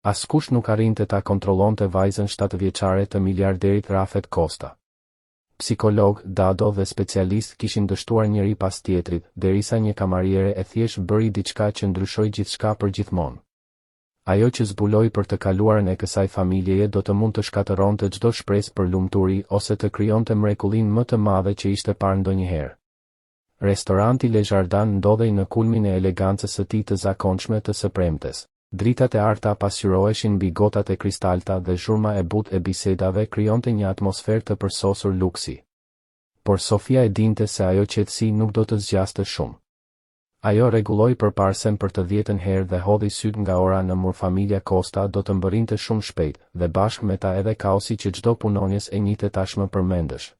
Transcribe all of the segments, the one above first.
Askush nuk arrinte ta kontrollonte vajzën 7 vjeçare të miliarderit Rafet Kosta. Psikolog, dado dhe specialist kishin dështuar njëri pas tjetrit, derisa një kamariere e thjesht bëri diçka që ndryshoi gjithçka për gjithmonë. Ajo që zbuloi për të kaluarën e kësaj familjeje do të mund të shkatëronte çdo shpresë për lumturi ose të krijonte mrekullinë më të madhe që ishte parë ndonjëherë. Restoranti Le Jardin ndodhej në kulmin e elegancës së tij të zakonshme të së premtes. Dritat e arta pasqyroheshin mbi gotat e kristalta dhe zhurma e butë e bisedave krijonte një atmosferë të përsosur luksi. Por Sofia e dinte se ajo qetësi nuk do të zgjaste shumë. Ajo rregulloi përparsem për të 10ën herë dhe hodhi syt nga ora në mur. Familja Kosta do të mbërrinte shumë shpejt, dhe bashkë me ta edhe kaosi që çdo punonjes e njëjtë tashmë përmendesh.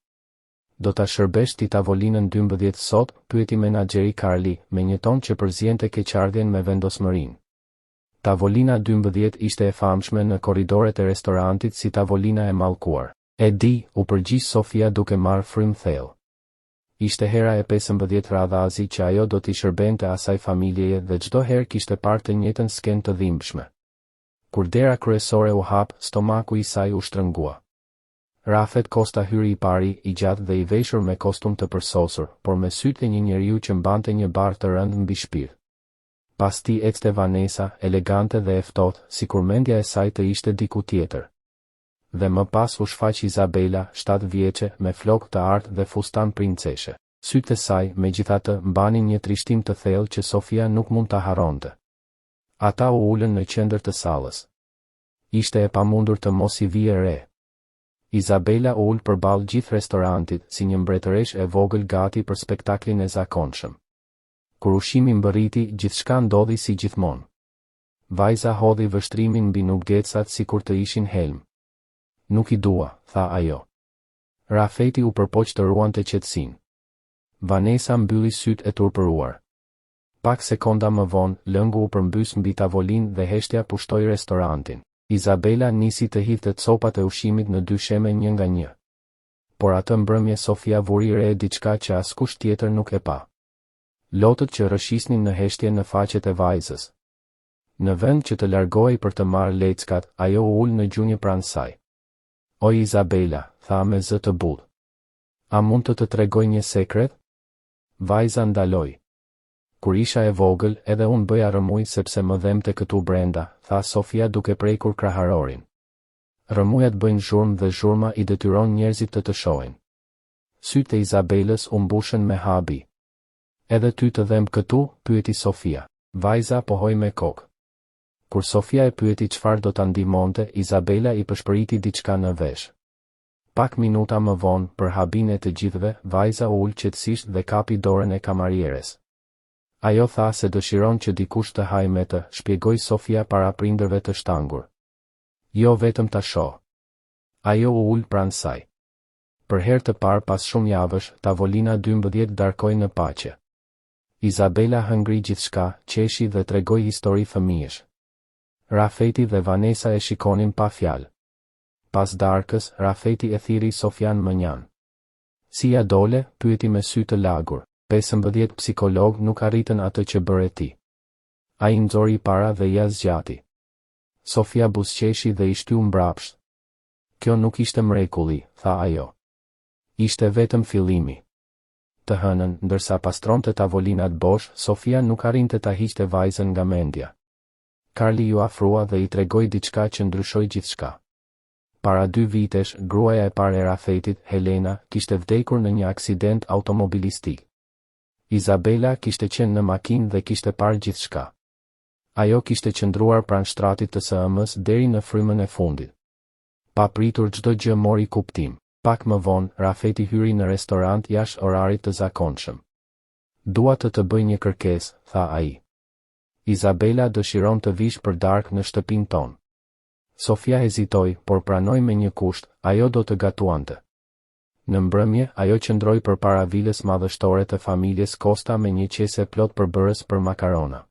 Do ta shërbesh ti tavolinën 12 sot? Pyeti menaxheri Carli, me një ton që përziente keqardhjen me vendosmërinë. Tavolina 12 ishte e famshme në korridoret e restorantit si tavolina e mallkuar. E di, u përgjigj Sofia duke marrë frym thellë. Ishte hera e 15 radhazi që ajo do t'i shërbente asaj familjeje dhe çdo herë kishte parë të njëjtën skenë të dhimbshme. Kur dera kryesore u hap, stomaku i saj u shtrëngua. Rafet Kosta hyri i pari, i gjatë dhe i veshur me kostum të përsosur, por me sytë e një njeriu që mbante një barë të rëndë mbi shpirt. Pas ti ecte Vanessa, elegante dhe e ftohtë, sikur mendja e saj të ishte diku tjetër. Dhe më pas u shfaq Izabela, 7 vjeçe, me flokë të artë dhe fustan princeshe. Sytë e saj, megjithatë, mbanin një trishtim të thellë që Sofia nuk mund ta harronte. Ata u ulën në qendër të sallës. Ishte e pamundur të mos i vije re. Izabela u ul përballë gjithë restorantit, si një mbretëresh e vogël gati për spektaklin e zakonshëm. Kur ushqimi mbërriti, gjithçka ndodhi si gjithmonë. Vajza hodhi vështrimin mbi nuggecat sikur të ishin helm. Nuk i dua, tha ajo. Rafeti u përpoq të ruante qetësinë. Vanessa mbylli sytë e turpëruar. Pak sekonda më vonë, lëngu u përmbys mbi tavolinë dhe heshtja pushtoi restorantin. Izabela nisi të hidhte copat e ushqimit në dy sheme një nga një. Por atë mbrëmje Sofia vuri re diçka që askush tjetër nuk e pa. Lotët që rëshisnin në heshtje në faqet e vajzës. Në vend që të largohej për të marrë leckat, ajo u ul në gjunjë pranë saj. O Izabela, tha me zë të butë. A mund të tregoj një sekret? Vajza ndaloi. Kur isha e vogël, edhe unë bëja rëmuj sepse më dhemte këtu brenda, tha Sofia duke prekur kraharorin. Rëmujat bëjnë zhurmë dhe zhurma i detyron njerëzit të shohin. Sytë e Izabelës u mbushën me habi. Edhe ty të dhem këtu? Pyeti Sofia. Vajza pohoi me kokë. Kur Sofia e pyeti çfarë do ta ndihmonte, Izabela i përshpëriti diçka në vesh. Pak minuta më vonë, për habin e të gjithëve, vajza u ul qetësisht dhe kapi dorën e kamarieres. Ajo tha se dëshiron që dikush të hajë me të, shpjegoi Sofia para prindërve të shtangur. Jo vetëm ta shoh. Ajo u ul pranë saj. Për herë të parë pas shumë javësh, tavolina 12 darkoi në paqe. Izabela hëngri gjithçka, qeshi dhe tregoi histori fëmijësh. Rafeti dhe Vanessa e shikonin pa fjalë. Pas darkës, Rafeti e thiri Sofian Mënjan. Si ja dole? Pyeti me sy të lagur. 15 psikolog nuk arritën atë që bëre ti. Ai nxori para dhe ja zgjati. Sofia buzëqeshi dhe i shtyu mbrapsht. Kjo nuk ishte mrekulli, tha ajo. Ishte vetëm fillimi. Të hënën, ndërsa pastronte tavolinat bosh, Sofia nuk arrinte ta hiqte vajzën nga mendja. Carli ju afrua dhe i tregoi diçka që ndryshoi gjithçka. Para 2 vitesh, gruaja e parë e Rafetit, Helena, kishte vdekur në një aksident automobilistik. Izabela kishte qenë në makinë dhe kishte parë gjithçka. Ajo kishte qëndruar pranë shtratit të SM-s deri në frymën e fundit. Pa pritur çdo gjë mori kuptim. Pak më vonë, Rafeti hyri në restorant jashtë orarit të zakonshëm. Dua të bëj një kërkesë, tha ai. Izabela dëshiron të vish për darkë në shtëpinë tonë. Sofia hezitoi, por pranoi me një kusht, ajo do të gatuante. Në mbrëmje, ajo qëndroi përpara vilës madhështore të familjes Kosta me një qese plot përbërës për makarona.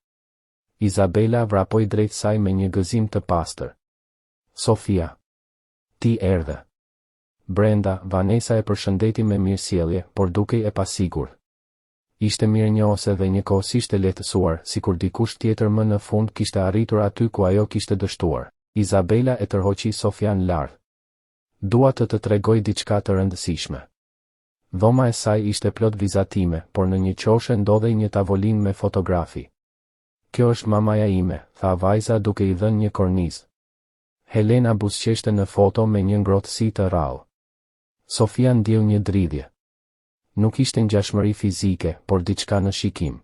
Izabela vrapoi drejt saj me një gëzim të pastër. Sofia. Ti erdhe. Brenda, Vanessa e përshëndeti me mirësjellje, por dukej e pasigurt. Ishte mirënjohëse dhe njëkohësisht e lehtësuar, sikur dikush tjetër më në fund kishte arritur aty ku ajo kishte dështuar. Izabela e tërhoqi Sofian lart. Dua të tregoj diçka të rëndësishme. Dhoma e saj ishte plot vizatime, por në një qoshe ndodhej një tavolinë me fotografi. Kjo është mamaja ime, tha vajza duke i dhënë një kornizë. Helena buzëqeshte në foto me një ngrohtësi të rrallë. Sofia ndjeu një dridhje. Nuk ishte ngjashmëri fizike, por diçka në shikim.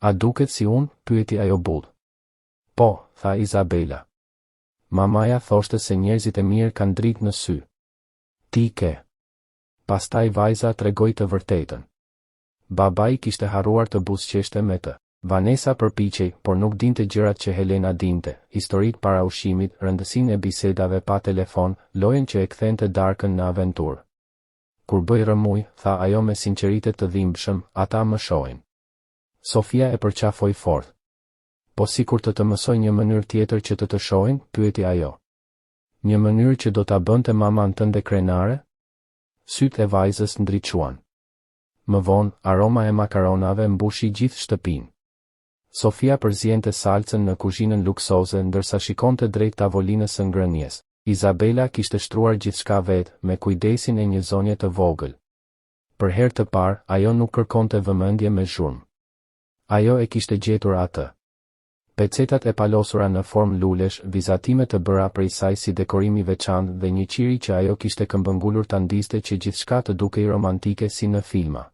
A duket si unë? Pyeti ajo butë. Po, tha Izabela. Mamaja thoshte se njerëzit e mirë kanë dritë në sy. Ti ke. Pastaj vajza tregoi të vërtetën. Babai kishte harruar të buzëqeshte me të. Vanessa përpiqej, por nuk dinte gjërat që Helena dinte, historitë para ushqimit, rëndësinë e bisedave pa telefon, lojën që e kthente darkën në aventurë. Kur bëj rëmuj, tha ajo me sinqeritet të dhimbshëm, ata më shohin. Sofia e përqafoi fort. Po sikur të mësoj një mënyrë tjetër që të shohin, pyeti ajo. Një mënyrë që do ta bënte maman tënde krenare? Sytë e vajzës ndriçuan. Më vonë, aroma e makaronave mbushi gjithë shtëpinë. Sofia përziente salcën në kuzhinën luksoze ndërsa shikonte drejt tavolinës së ngrënies. Izabela kishte shtruar gjithçka vetë, me kujdesin e një zonje të vogël. Për herë të parë, ajo nuk kërkonte vëmendje me zhurmë. Ajo e kishte gjetur atë. Pecetat e palosura në formë lulesh, vizatime të bëra prej saj si dekorimi veçantë dhe një qiri që ajo kishte këmbëngulur ta ndiste që gjithçka të dukej romantike si në filma.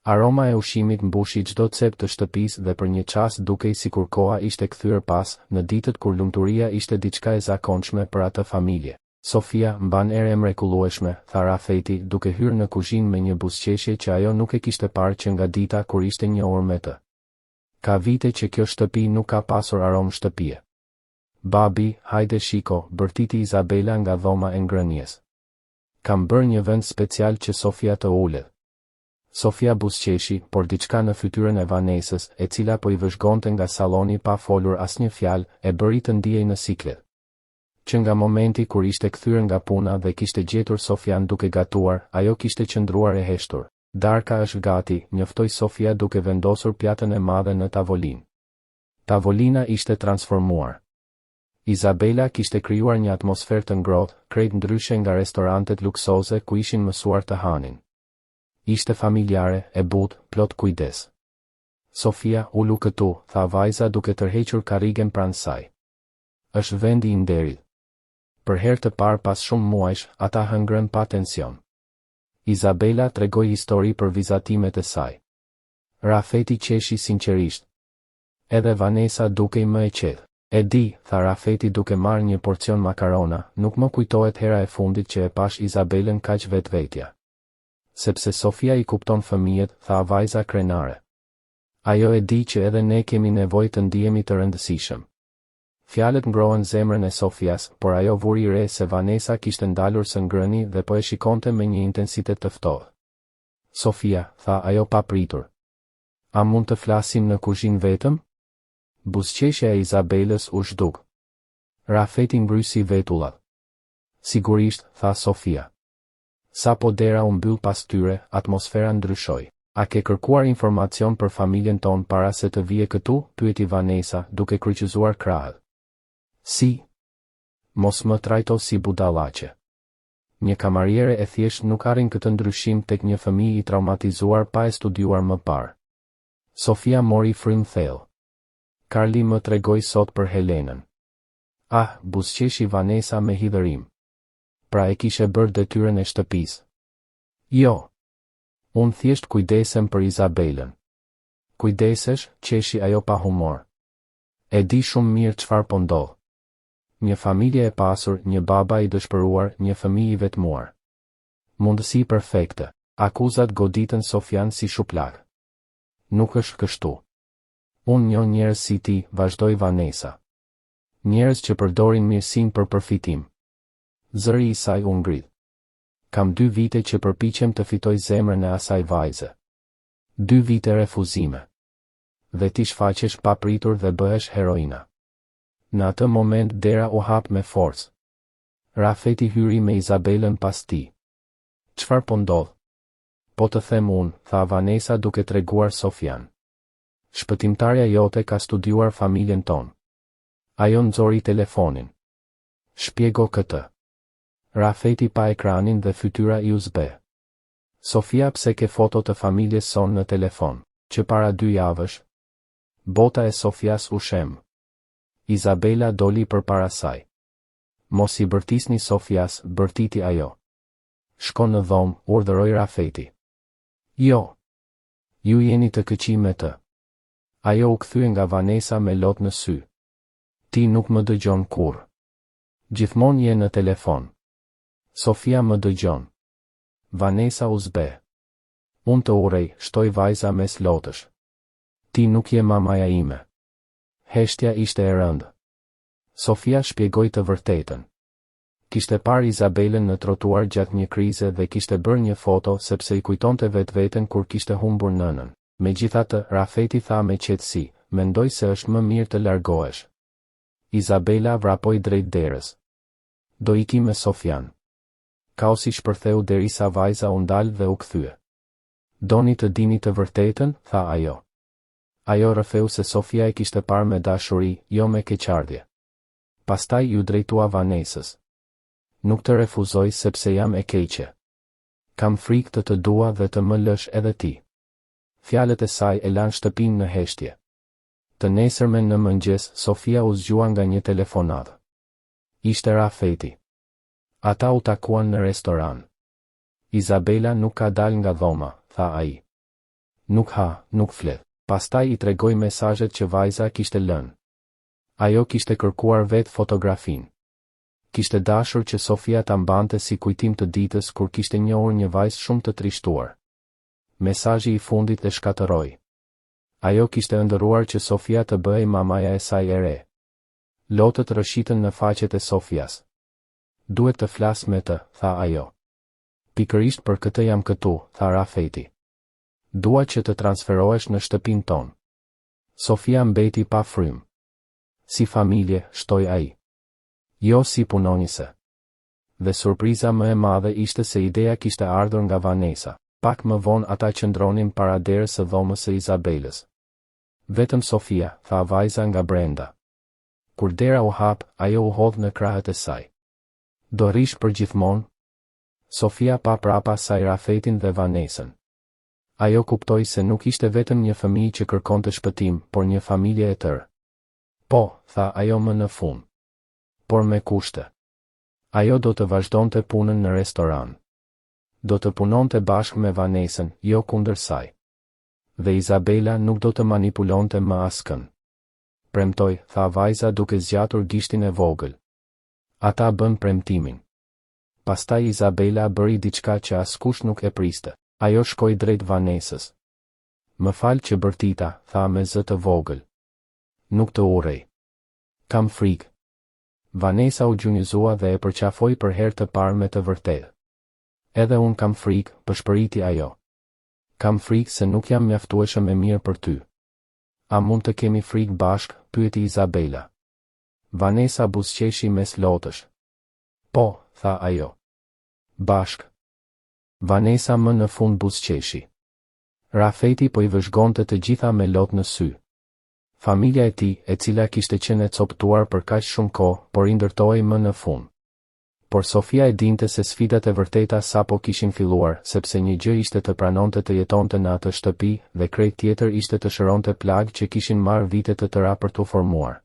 Aroma e ushqimit mbushi çdo cep të shtëpisë dhe për një çast dukej sikur koha ishte kthyer pas, në ditët kur lumturia ishte diçka e zakonshme për atë familje. Sofia, mban erë mrekullueshme, tha Rafeti, duke hyrë në kuzhinë me një buzëqeshje që ajo nuk e kishte parë që nga dita kur ishte një orë me të. Ka vite që kjo shtëpi nuk ka pasur aromë shtëpie. Babi, hajde shiko, bërtiti Izabela nga dhoma e ngrënies. Kam bërë një vend special që Sofia të ulet. Sofia buzëqeshi, por diçka në fytyrën e Vanesës, e cila po i vëzhgonte nga salloni pa folur asnjë fjalë, e bëri të ndiej në siklet. Që nga momenti kur ishte kthyer nga puna dhe kishte gjetur Sofian duke gatuar, ajo kishte qëndruar e heshtur. Darka është gati, njoftoi Sofia duke vendosur pjatën e madhe në tavolinë. Tavolina ishte transformuar. Izabela kishte krijuar një atmosferë të ngrohtë, krejt ndryshe nga restorantet luksoze ku ishin mësuar të hanin. Ishte familjare, e butë, plot kujdes. Sofia, ulu këtu, tha vajza duke tërhequr karrigen pranë saj. Është vendi i nderit. Për herë të parë pas shumë muajsh, ata hëngrën pa tension. Izabela tregoi histori për vizatimet e saj. Rafeti qeshi sinqerisht. Edhe Vanessa dukej më e qetë. E di, tha Rafeti duke marrë një porcion makarona, nuk më kujtohet hera e fundit që e pash Izabelën kaq vetvetja. Sepse Sofia i kupton fëmijët, tha vajza krenare. Ajo e di që edhe ne kemi nevojë të ndihemi të rëndësishëm. Fjalët ngrohen zemrën e Sofias, por ajo vuri re se Vanessa kishte ndalur së ngrëni dhe po e shikonte me një intensitet të ftohtë. Sofia, tha ajo pa pritur. A mund të flasim në kuzhinë vetëm? Buzëqeshja e Izabelës u zhduk. Rafeti ngrysi vetullat. Sigurisht, tha Sofia. Sa po dera u mbyll pas tyre, atmosfera ndryshoi. A ke kërkuar informacion për familjen ton para se të vije këtu? Pyeti Vanessa, duke kryqëzuar krahët. Si? Mos më trajto si budallaqe. Një kamariere e thjesht nuk arrin këtë ndryshim tek një fëmijë i traumatizuar pa e studiuar më parë. Sofia mori frym thellë. Karli më tregoi sot për Helenën. Ah, buzëqeshi Vanessa me hidhërim. Pra e kishe bërë detyrën e shtëpisë. Jo. Unë thjesht kujdesem për Izabelën. Kujdesesh, qeshi ajo pa humor. E di shumë mirë çfarë po ndodh. Një familje e pasur, një baba i dëshpëruar, një fëmijë i vetmuar. Mundësi perfekte. Akuzat goditën Sofian si shuplak. Nuk është kështu. Unë njoh njerëz si ti, vazhdoi Vanessa. Njerëz që përdorin mirësinë për përfitim. Zëri i saj u ngrit. Kam 2 vite që përpiqem të fitoj zemrën e asaj vajze. 2 vite refuzime. Dhe ti shfaqesh pa pritur dhe bëhesh heroina. Në atë moment dera u hap me forcë. Rafeti hyri me Izabelën pas tij. Çfarë po ndodh? Po të them unë, tha Vanessa duke treguar Sofian. Shpëtimtarja jote ka studiuar familjen ton. Ajo nxori telefonin. Shpjego këtë. Rafeti pa ekranin dhe fytyra i uzbe. Sofia, pse ke foto të familjes son në telefon? Që para 2 javësh? Bota e Sofias u shem. Izabela doli për para saj. Mos i bërtisni Sofias, bërtiti ajo. Shko në dhomë, urdhëroi Rafeti. Jo. Ju jeni të këqij me të. Ajo u kthye nga Vanesa me lot në sy. Ti nuk më dëgjon kurrë. Gjithmonë je në telefon. Sofia më dëgjon. Vanesa u zbe. Unë të urej, shtoi vajza mes lotësh. Ti nuk je mamaja ime. Heshtja ishte e rëndë. Sofia shpjegoi të vërtetën. Kishte parë Izabelën në trotuar gjatë një krize dhe kishte bërë një foto sepse i kujtonte vetveten kur kishte humbur nënën. Megjithatë, Rafeti tha me qetësi, mendoj se është më mirë të largohesh. Izabela vrapoi drejt derës. Do iki me Sofian. Kaosi shpërtheu derisa vajza u ndal dhe u kthye. Doni të dini të vërtetën, tha ajo. Ajo rrëfeu se Sofia e kishte parë me dashuri, jo me keqardhje. Pastaj ju drejtua Vanesës. Nuk të refuzoj sepse jam e keqe. Kam frikë të të dua dhe të më lësh edhe ti. Fjalët e saj e lanë shtëpinë në heshtje. Të nesërmen në mëngjes, Sofia u zgjua nga një telefonat. Ishte Rafeti. Ata u takuan në restoran. Izabela nuk ka dal nga dhoma, tha ai. Nuk ha, nuk flet. Pastaj i tregoi mesazhet që vajza kishte lënë. Ajo kishte kërkuar vetë fotografin. Kishte dashur që Sofia ta mbante si kujtim të ditës kur kishte njohur një vajzë shumë të trishtuar. Mesazhi i fundit e shkatërroi. Ajo kishte ëndërruar që Sofia të bëhej mamaja e saj e re. Lotët rëshitën në faqet e Sofias. Duhet të flas me të, tha ajo. Pikërisht për këtë jam këtu, tha Rafeti. Dua që të transferohesh në shtëpinë tonë. Sofia mbeti pa frym. Si familje, shtoi ai. Jo si punonjëse. Dhe surpriza më e madhe ishte se ideja kishte ardhur nga Vanesa. Pak më vonë ata qëndronin para derës së dhomës së Izabelës. Vetëm Sofia, tha vajza nga brenda. Kur dera u hap, ajo u hodh në krahët e saj. Do rish për gjithmonë? Sofia pa prapa saj Rafetin dhe Vanesën. Ajo kuptoi se nuk ishte vetëm një fëmijë që kërkonte shpëtim, por një familje e tërë. Po, tha ajo më në fund. Por me kushte. Ajo do të vazhdonte punën në restoran. Do të punonte bashkë me Vanesën, jo kundër saj. Dhe Izabela nuk do të manipulonte më askën. Premtoj, tha vajza duke zgjatur gishtin e vogël. Ata bën premtimin. Pastaj Izabela bëri diçka që askush nuk e priste. Ajo shkoi drejt Vanesës. Më fal që bërtita, tha me zë të vogël. Nuk të urrej. Kam frikë. Vanesa u gjunjëzua dhe e përqafoi për herë të parë me të vërtetë. Edhe unë kam frikë, përshpëriti ajo. Kam frikë se nuk jam mjaftueshëm e mirë për ty. A mund të kemi frikë bashkë, pyeti Izabela. Vanesa buzëqeshi mes lotësh. Po, tha ajo. Bashkë. Vanesa më në fund buzëqeshi. Rafeti po i vëzhgonte të gjitha me lot në sy. Familja e tij, e cila kishte qenë e coptuar për kaq shumë kohë, por i ndërtohej më në fund. Por Sofia e dinte se sfidat e vërteta sapo kishin filluar, sepse një gjë ishte të pranonte të jetonte në atë shtëpi dhe krejt tjetër ishte të shëronte plagë që kishin marrë vite të tëra për t'u formuar.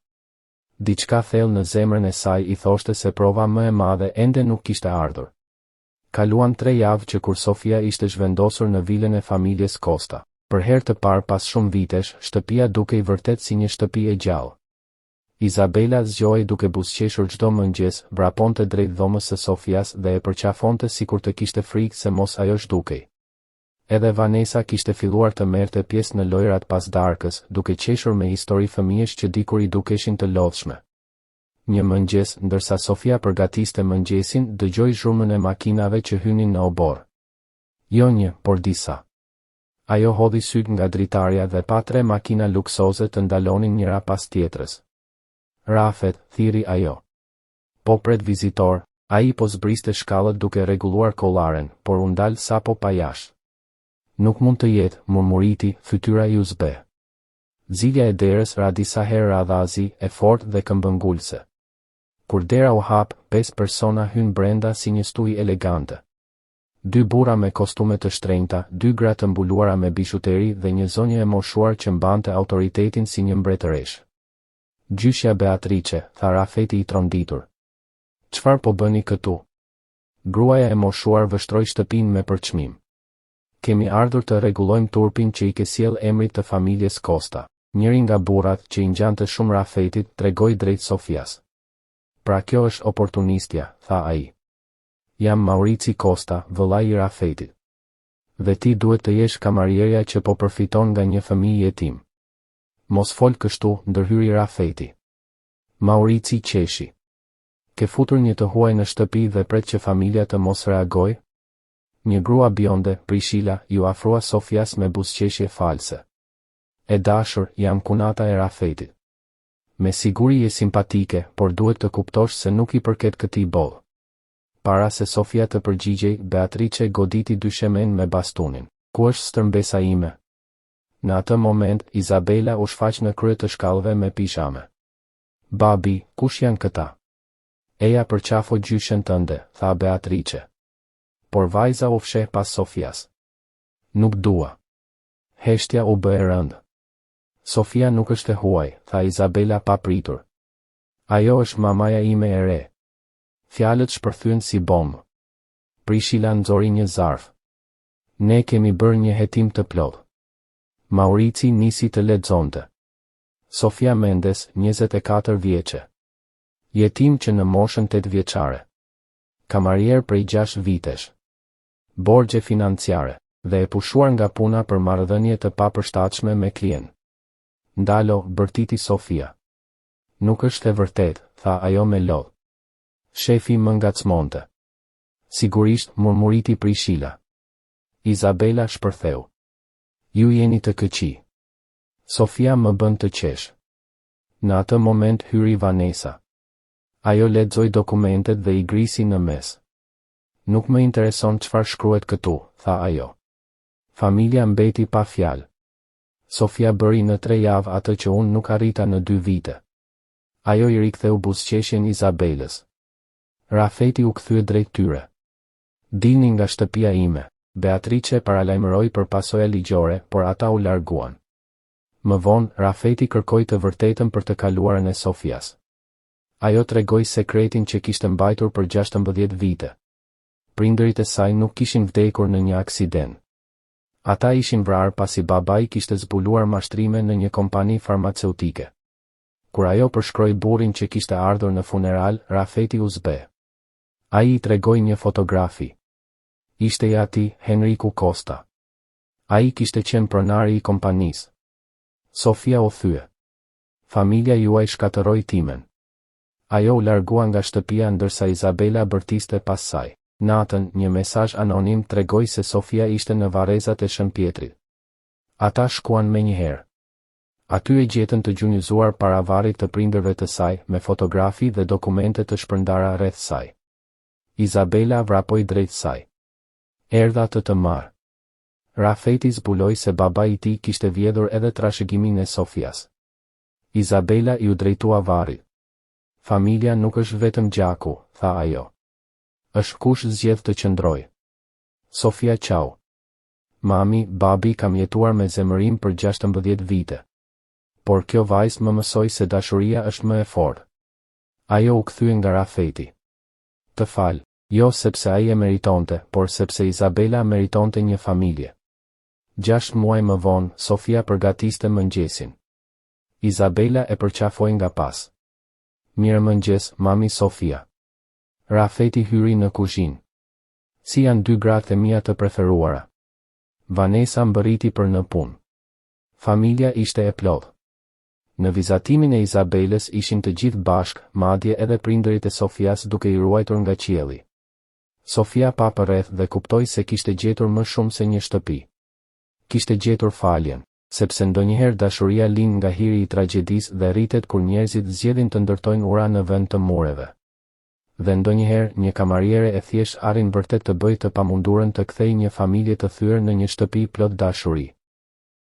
Diçka thellë në zemrën e saj i thoshte se prova më e madhe ende nuk kishte ardhur. Kaluan 3 javë që kur Sofia ishte zhvendosur në vilën e familjes Costa. Për herë të parë pas shumë vitesh, shtëpia dukej vërtet si një shtëpi e gjallë. Izabela zgjohej duke buzëqeshur çdo mëngjes, vraponte drejt dhomës së Sofias dhe e përqafonte sikur të kishte frikë se mos ajo zhdukej. Edhe Vanesa kishte filluar të merrte pjesë në lojrat pas darkës, duke qeshur me histori fëmijësh që dikur i dukeshin të lodhshme. Një mëngjes, ndërsa Sofia përgatiste mëngjesin, dëgjoi zhurmën e makinave që hynin në obor. Jo një, por disa. Ajo hodhi syt nga dritarja dhe pa 3 makina luksoze të ndalonin njëra pas tjetrës. Rafet, thiri ajo. Po pret vizitor, ai po zbriste shkallët duke rregulluar kollaren, por u ndal sapo pa jashtë. Nuk mund të jetë, murmuriti, fytyra i u zbe. Zilja e derës ra disa herë radhazi, e fortë dhe këmbëngulse. Kur dera u hap, 5 persona hyn brenda si një stuj elegante. 2 burra me kostume të shtrenjta, 2 gra të mbuluara me bishuteri dhe një zonjë e moshuar që mbante autoritetin si një mbretëresh. Gjyshja Beatrice, tha Rafeti i tronditur. Çfarë po bëni këtu? Gruaja e moshuar vështroi shtëpinë me përçmim. Kemi ardhur të rregullojmë turpin që i ke sjell emrit të familjes Costa. Njëri nga burrat që i ngjante shumë Rafetit tregoi drejt Sofias. Pra kjo është oportunistja, tha ai. Jam Maurici Costa, vëllai i Rafetit. Dhe ti duhet të jesh kamarierja që po përfiton nga një fëmijë jetim. Mos fol kështu, ndërhyri Rafeti. Maurici qeshi. Ke futur një të huaj në shtëpi dhe pret që familja të mos reagoj? Një grua bjonde, Priscilla, ju afrua Sofias me buzëqeshje false. E dashur, jam kunata e Rafetit. Me siguri je simpatike, por duhet të kuptosh se nuk i përket këtij boll. Para se Sofia të përgjigjej, Beatrice goditi dyshemen me bastunin. Ku është stërmbesa ime? Në atë moment, Izabela u shfaq në krye të shkallëve me pijame. Babi, kush janë këta? Eja përqafo gjyshen tënde, tha Beatrice. Por vajza u fsheh pas Sofias. Nuk dua. Heshtja u bë e rëndë. Sofia nuk është e huaj, tha Izabela pa pritur. Ajo është mamaja ime e re. Fjalët shpërthyen si bombë. Priscilla nxori një zarf. Ne kemi bërë një hetim të plotë. Maurici nisi të lexonte. Sofia Mendes, 24 vjeçe. Jetim që në moshën 8 vjeçare. Kamarier prej 6 vitesh. Borxhe financiare, dhe e pushuar nga puna për marrëdhënie të papërshtatshme me klient. Ndalo, bërtiti Sofia. Nuk është e vërtet, tha ajo me lodh. Shefi më ngacmonte. Sigurisht, murmuriti Priscilla. Izabela shpërtheu. Ju jeni të këqi. Sofia më bën të qesh. Në atë moment hyri Vanessa. Ajo lexoi dokumentet dhe i grisi në mes. Nuk më intereson çfarë shkruhet këtu, tha ajo. Familja mbeti pa fjalë. Sofia bëri në 3 javë atë që unë nuk arrita në 2 vite. Ajo i riktheu buzëqeshjen Izabelës. Rafeti u kthye drejt tyre. Dilni nga shtëpia ime. Beatrice paralajmëroi për pasoja ligjore, por ata u larguan. Më vonë, Rafeti kërkoi të vërtetën për të kaluarën e Sofias. Ajo tregoi sekretin që kishte mbajtur për 16 vite. Prindërit e saj nuk kishin vdekur në një aksident. Ata ishin vrarë pasi babai kishte zbuluar mashtrime në një kompani farmaceutike. Kur ajo përshkroi burrin që kishte ardhur në funeral, Rafeti u zbe. Ai i tregoi një fotografi. Ishte i ati, Henriku Costa. Ai kishte qenë pronari i kompanisë. Sofia u thye. Familja juaj shkatërroi timen. Ajo u largua nga shtëpia ndërsa Izabela bërtiste pas saj. Natën, një mesazh anonim tregoi se Sofia ishte në varrezat e Shënpietrit. Ata shkuan menjëherë. Aty e gjetën të gjunjëzuar para varrit të prindërve të saj, me fotografi dhe dokumente të shpërndara rreth saj. Izabela vrapoi drejt saj. Erdha të marë. Rafeti zbuloi se baba i tij kishte vjedhur edhe trashëgimin e Sofias. Izabela i u drejtua varrit. Familja nuk është vetëm gjaku, tha ajo. Është kush zgjedh të qëndroj. Sofia qau. Mami, babi kam jetuar me zemërim për 16 vite. Por kjo vajzë më mësoi se dashuria është më e fortë. Ajo u kthye nga Rafeti. Të fal, jo sepse ai e meritonte, por sepse Izabela meritonte një familje. 6 muaj më vonë, Sofia përgatiste mëngjesin. Izabela e përqafoi nga pas. Mirëmëngjes, mami Sofia. Rafeti hyri në kuzhinë. Si janë 2 gratë e mia të preferuara. Vanessa mbërriti për në punë. Familja ishte e plotë. Në vizatimin e Izabelës ishin të gjithë bashkë, madje edhe prindërit e Sofias duke i ruajtur nga qielli. Sofia pa përreth dhe kuptoi se kishte gjetur më shumë se një shtëpi. Kishte gjetur faljen, sepse ndonjëherë dashuria lind nga hiri i tragjedisë dhe rritet kur njerëzit zgjedhin të ndërtojnë ura në vend të mureve. Dhe ndonjëherë një kamariere e thjesht arrin vërtet të bëjë të pamundurën të kthejë një familje të thyer në një shtëpi plot dashuri.